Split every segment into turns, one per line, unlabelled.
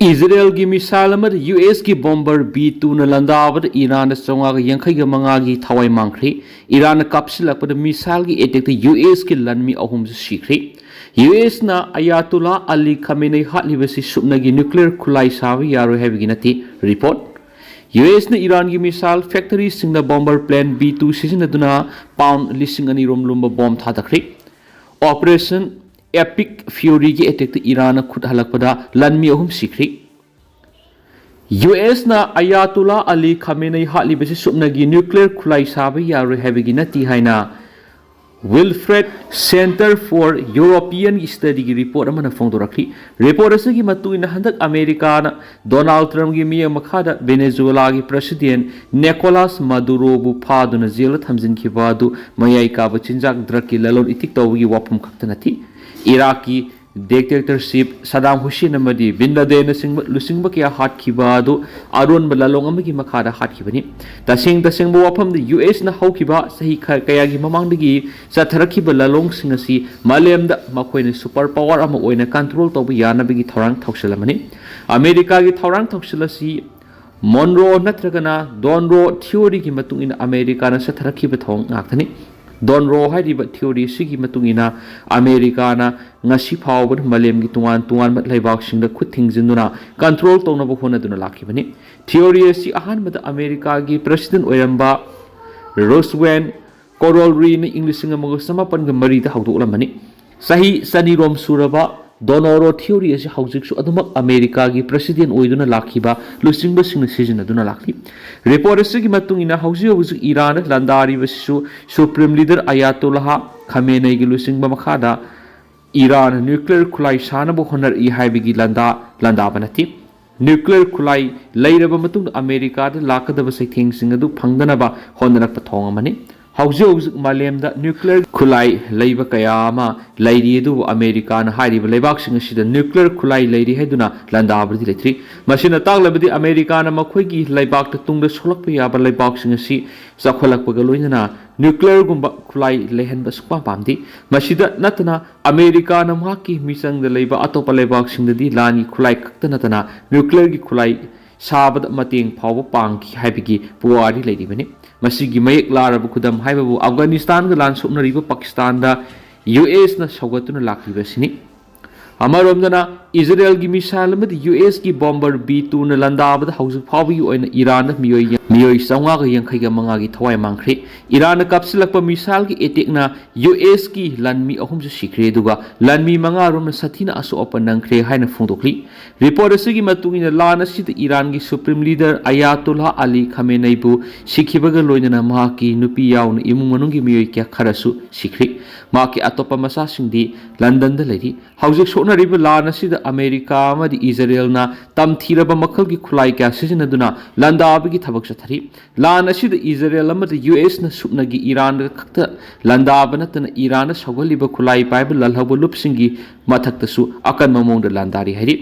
Israel की missile US की bomber B-2 न लंदाबद ईरान चौंगा यांखई मंगा की थवाई मांगख्री ईरान कापसिलपद मिसाइल की एटेक US की लनमी अहुम सीख्री US ना अयातुल्ला अली खमेनी हाटलिबसी सुपनगी न्यूक्लियर खुलाई साबी यारो हैबगी नती रिपोर्ट US ने ईरान की मिसाइल फैक्ट्री सिंगना बॉम्बर प्लेन B-2 सिजिन्नदुना पाउंड लिसिंग अनि रोम लुम्बा बॉम्ब थादख्री ऑपरेशन एपिक फ्यूरी की अटैक ईरान खुद हलकपदा लनमी अहुम सीख्री US ना अयातुल्ला अली खमेनी हाटलिबसी सुपनगी न्यूक्लियर खुलाई साबी यारो हैबगी नती हाइना Wilfred centre for European study की रिपोर्ट अमना फोंदोरखी रिपोर्ट असगी मतुइना हंदक अमेरिका डोनाल्ड ट्रम्प की मिया मखादा वेनेजुएला की प्रेसिडेंट निकोलस मादुरो बु फादुना जेल थमजिनखिबा अदु मयाई काबा चिंजाक ड्रग की ललोन इतिक तौबगी वाफम खक्तनथि इराक की डिक्टेटरशिप सदाम हुसैन अमदी बिन लादेन लुसिंग क्या हाटखिबा अदु अरोन बलालोंग अमगी मखादा हाटखिबनी तसेंग वाफम US ना हौखिबा सही कया की ममांगदगी चथरखिबा ललोंग सिंगसी मालेमदा मखोइने सुपर पावर अमा ओइना कंट्रोल तौबा यानबगी थौरांग थौसलमनी अमेरिका की थौरांग थौसलसी मोनरो नत्रगना डोनरो थ्योरी की मतुंग इन अमेरिका ना चथरखिबा थौंग नाखथनी डोनरो हाइरिबा थ्योरी सिगी मतुंगिना अमेरिका ना ngasi phawbad malem gi tuan mat laibak singda khut thingjinnuna control tawna bo honaduna lakhibani theory si ahan mata america gi president oiramba Roswell Corolry ni english singa mo samapan ga mari da hawdolamani sahi sani rom suraba donoro theory asi Haojik2 adumak america gi president oiduna lakhiba lusingba singna Sijinnaduna lakhi report asi gi matungina hauji Iran landari basu supreme leader Ayatollah Khamenei gi lusingba makhada Iran nuclear khulai sanabo honar I haibigi landa banati nuclear khulai lairaba matung America da lakadaba saitheng singadu phangdanaba honarak pathong amani hauji malemda nuclear khulai leiba kayama lairi du America na hairiba leibak sing sida nuclear khulai lairi heduna landa abdi letri masina taglabdi America na makhoi gi leibak ta tungda solakpa yaba leibak sing si sakholakpa ga loinana nuclear gumba khulai lehen ba sukpa pamdi masida natana America na mahaki misang da leiba atopa leibak sing di lani khulai kakta natana nuclear gi khulai sabad mateng phawba pangki haibigi puari leiri bani masigi mayek larab khudam haibabu Afghanistan ga lan sopnariba Pakistan da US na saugatuna lakriba sini amaromdana Israel gi misal amadi US gi bomber B-2 na landabada Haojik phawbi oina Iran na miyoi sawnga ga yankhai ga manga gi thawai mangkhri Iran na kapsilakpa misal gi attack na US gi lanmi ahum se sikre duga lanmi manga rom na sathina asu open nangkhre haina phungdokli report asigi matungina lan asid Iran gi supreme leader Ayatollah Ali Khamenei bu sikhiba ga loinana mahaki nupi yaun imung manung gi miyoi kya kharasu sikri mahaki atopa masa singdi London da ledi Haojik sona riba lan asid America amadi Israel na tamthiraba makhal gi khulai kya Sijinnaduna landabagi thabak sathari lan asid Israel amadi US na supnagi Iran ga khakta landaba natana Iran na sawgaliba khulai paiba lalhabu lupsingi mathakta su akan mamong da landari hari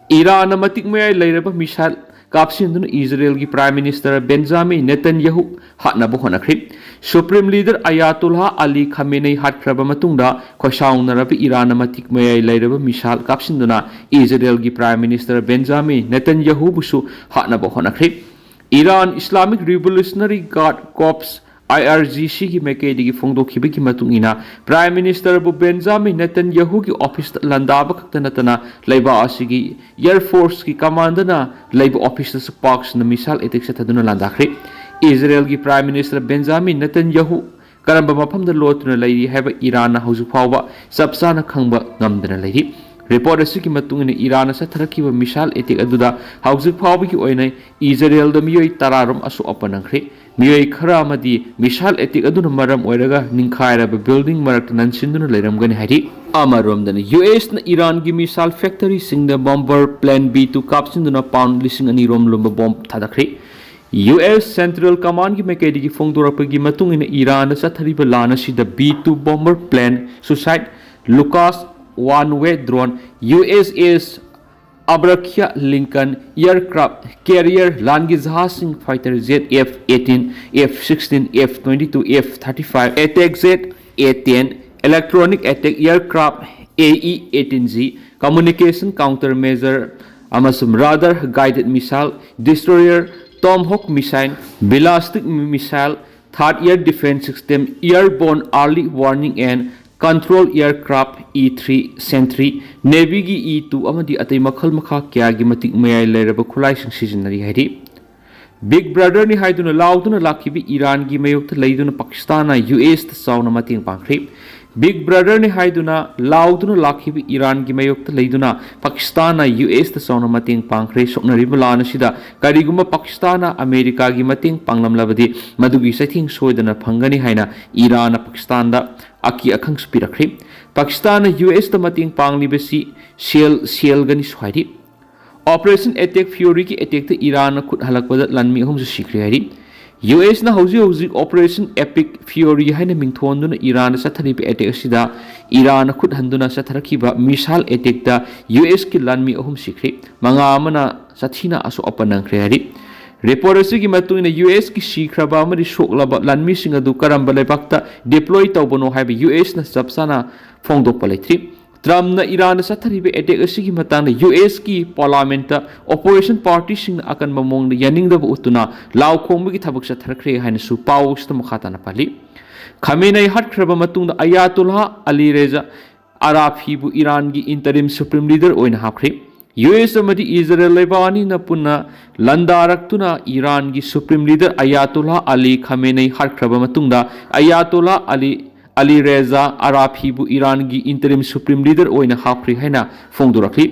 Iran na matik mayai lairaba misal kapsinduna Israel ki prime minister Benjamin Netanyahu hatnaba honakri supreme leader Ayatollah Ali Khamenei hatkraba matungda khosaunaraba Iran na matik mayai lairaba misal kapsinduna Israel ki prime minister Benjamin Netanyahu busu hatnaba honakri Iran Islamic Revolutionary Guard Corps IRGC की मैकेडी की फोंदोखिबे की मतुंगिना prime minister बु Benjamin Netanyahu की office लंदाब खक्तनतना लेबा आसिगी एयर फोर्स की कमांडना लेबा ऑफिस स्पार्क्स न मिसाइल अटैक सथदुना लंदाखरे इजराइल की प्राइम मिनिस्टर बेंजामिन नेतन्याहू करंबा मफमदा लोतुना लैरी हैबा ईरान हौजु फावबा सबसाना खंबा ngамदना लैरी report asiki matungina Iran sa tharakiba misal etik aduda Haojik phawbi ki oinai Israel da miyoi tararom asu opanangkhri miyoi khara amadi misal etik aduna maram oiraga ningkhairaba building marak nansinduna leiramgani hari amarom dana US na Iran gi misal factory singda bomber plan B-2 kapsinduna pound lising ani rom lumba bomb thadakhri US Central Command ki mekedi ki fongdorapagi matungina Iran sa thariba lana si the B-2 bomber plan suicide Lucas one-way drone USS Abraham Lincoln aircraft carrier langi jahazing fighter jet F-18 F-16 F-22 F-35 attack jet A-10 electronic attack aircraft AE-18G communication countermeasure amasum radar guided missile, destroyer, Tomahawk missile, ballistic missile, third air defense system, airborne early warning and control aircraft E3 Sentry, Navy gi E2 amadi atay makhal makha kya gi matik mayay layraba khulai sing sijinnari haidi. Big Brother ni haiduna lauduna lakibi Iran gi mayokta layduna Pakistan na US ta sauna mating pangkri. Big Brother ni haiduna lauduna lakibi Iran gi mayokta layduna Pakistan na US ta sauna mating pangkri soknari balana sida kariguma Pakistan na America gi mating panglam labadi madugi saithing soidana phangani haina Iran na Pakistan da aki akhang spirakri. Pakistan na US ta mating pangli besi shell gani swadi. Operation Attack Fury ki attack ta Iran na khut halak pada lanmi hum su sikri hari. US na hauji Operation Epic Fury haina mingthonduna Iran na sathari pe attack sida Iran na khut handuna satharaki ba missile attack da US ki lanmi hum sikri. Manga amana sathina aso apanang kri hari. Report asigi matungina US ki shikraba amari shoklaba lanmi singa du karamba lebakta deploy tawbono haiba US na sabsana phongdok palaitri. Trump na Iran sa tharibe attack asigi matang na US ki parliament opposition party sing akan mamong na yaning da utuna law khongba ki thabak sa tharakre haina su paus ta makhata na pali. Khamenei hat khraba matung da Ayatollah Ali Reza Arafi bu Iran gi interim supreme leader oina hapkhri. US amadi Israel lebani na punna landaraktuna Iran gi supreme leader Ayatollah Ali Khamenei hat khraba matung da Ayatollah Ali Reza Arafi bu Iran gi interim supreme leader oina hapkhri haina phongdorakli.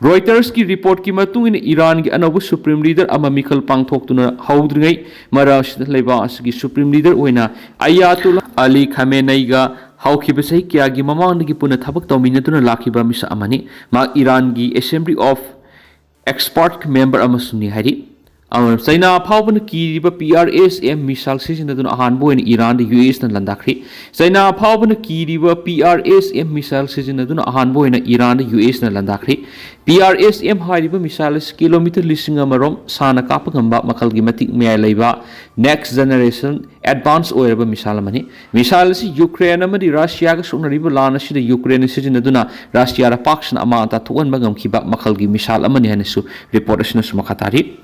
Reuters ki report ki matung in Iran gi anabu supreme leader ama Mikhal pangthoktuna haudringai marash leba asgi supreme leader oina Ayatollah Ali Khamenei ga haukiba sai kya gi mamang gi puna thabak tawminatuna lakiba misa amani ma Iran gi Assembly of Expert member amasuni hari. China phawbana kiriba PRSM missile sijinnaduna ahanbo in Iran the US na landakri. China phawbana kiriba PRSM missile sijinnaduna ahanbo in Iran the US na landakri. PRSM hariba missile kilometer lising amarom sana kapagamba makal gi matik mayai leiba next generation advanced oiraba missile mani. Missile si Ukraine amadi Russia ga sunariba lana sida Ukraine sijinnaduna Russia ra pakshan amanta thuan bagam kiba makal gi missile amani hanesu reportation su makatari.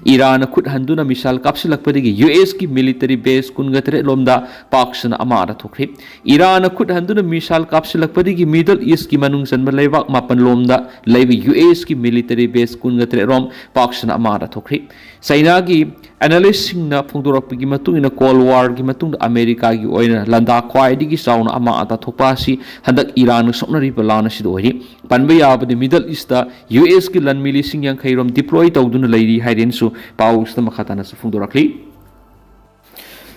Iran khut handuna missile kapsilakpadigi US ki military base kungatre lomda Pakistan amara thokri. Iran khut handuna missile kapsilakpadigi Middle East ki manung sanba leibak mapan lomda leibi US ki military base kungatre rom Pakistan amara thokri. China gi analyst singna phongdorakpagi matung ina Cold War gi matung America gi oina landa khwaidigi sauna ama ata thopasi hadak Iran soknari balana sidori panba yabadi Middle East da US ki lan milising yang khairom deploy tawduna leiri hairensu paus ta makhatana su phongdorakli.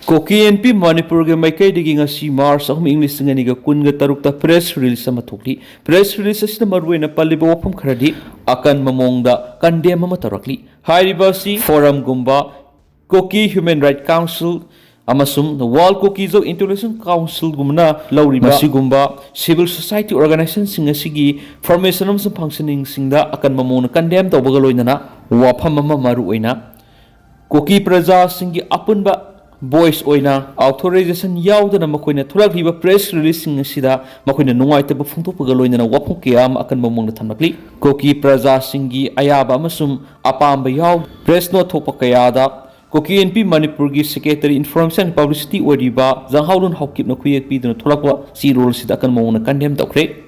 Kuki Inpi Manipur ge maikai digi ngasi Mars ahum English ngani ga kun ga taruk ta press release sama thokli. Press release asina marwena paliba wapam kharadi akan mamongda kandem ama tarakli. Hairibasi forum gumba Kuki Human Rights Council amasum the World Kuki Zo International Council gumna lauriba sigumba civil society organization singa sigi formation of functioning singda akan mamona condemn to bagaloinana wafam ama maru oina Kuki praja singi apunba voice oina authorization yaudana makoina thulakliba press release singa sida makoina nungaitaba phungtokpaga loinana waphu kiyam akan mamongna thamlakli Kuki praja singi ayaba amasum apamba yaw press note thokpa kayada Kuki Inpi Manipur gi Secretary Information and Publicity Oriba Zanghaulun Haukip na kuyek pi duna thulakwa si role sida akan mamongna condemn tokre